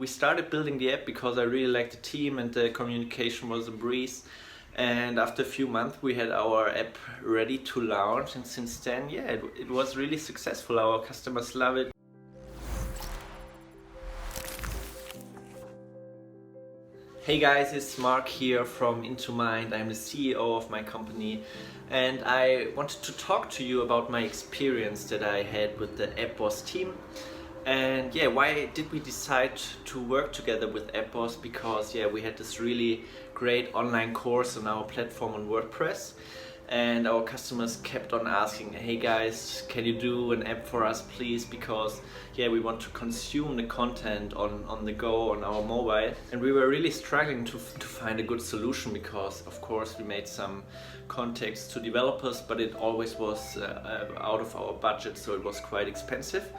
We started building the app because I really liked the team and the communication was a breeze. And after a few months we had our app ready to launch, and since then, it was really successful. Our customers love it. Hey guys, it's Mark here from Intueat. I'm the CEO of my company, and I wanted to talk to you about my experience that I had with the AppBoss team. And why did we decide to work together with AppBoss? Because we had this really great online course on our platform on WordPress, and our customers kept on asking, hey guys, can you do an app for us please? Because we want to consume the content on the go on our mobile, and we were really struggling to find a good solution, because of course we made some contacts to developers, but it always was out of our budget, so it was quite expensive.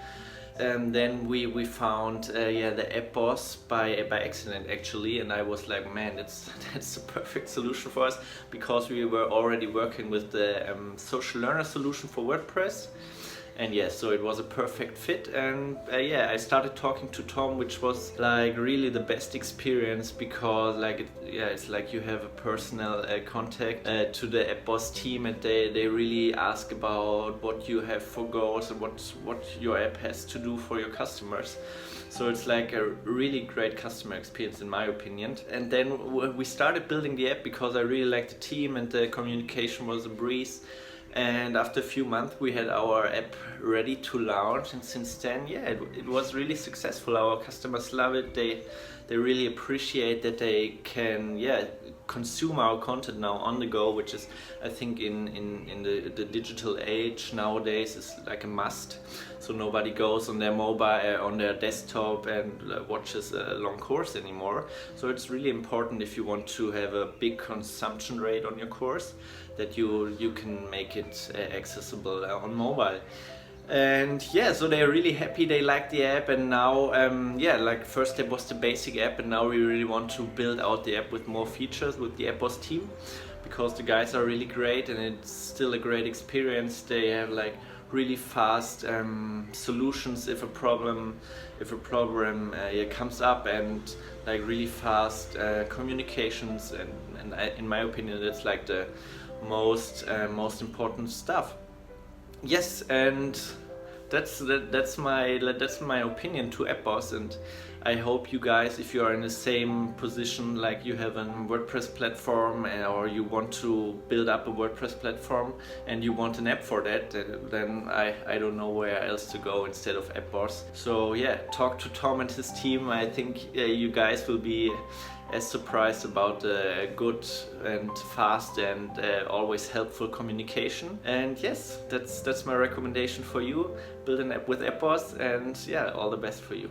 Then we found the AppBoss by accident actually, and I was like, man, that's the perfect solution for us, because we were already working with the social learner solution for WordPress. And so it was a perfect fit, and I started talking to Tom, which was like really the best experience, because it's like you have a personal contact to the AppBoss team, and they really ask about what you have for goals and what your app has to do for your customers. So it's like a really great customer experience in my opinion. And then we started building the app because I really liked the team and the communication was a breeze. And after a few months we had our app ready to launch, and since then it was really successful. Our customers love it. They really appreciate that they can consume our content now on the go, which is, I think, in the digital age nowadays is like a must. So nobody goes on their mobile, on their desktop, and watches a long course anymore. So it's really important, if you want to have a big consumption rate on your course, that you can make it accessible on mobile. And so they're really happy, they like the app. And now first step was the basic app, and now we really want to build out the app with more features with the AppBoss team, because the guys are really great and it's still a great experience. They have like really fast solutions if a problem comes up, and like really fast communications, and in my opinion that's like the most important stuff. Yes, and that's my opinion to AppBoss, and I hope you guys, if you are in the same position, like you have a WordPress platform or you want to build up a WordPress platform and you want an app for that, then I don't know where else to go instead of AppBoss. So talk to Tom and his team. I think you guys will be as surprised about the good and fast and always helpful communication. And yes, that's my recommendation for you. Build an app with AppBoss, and all the best for you.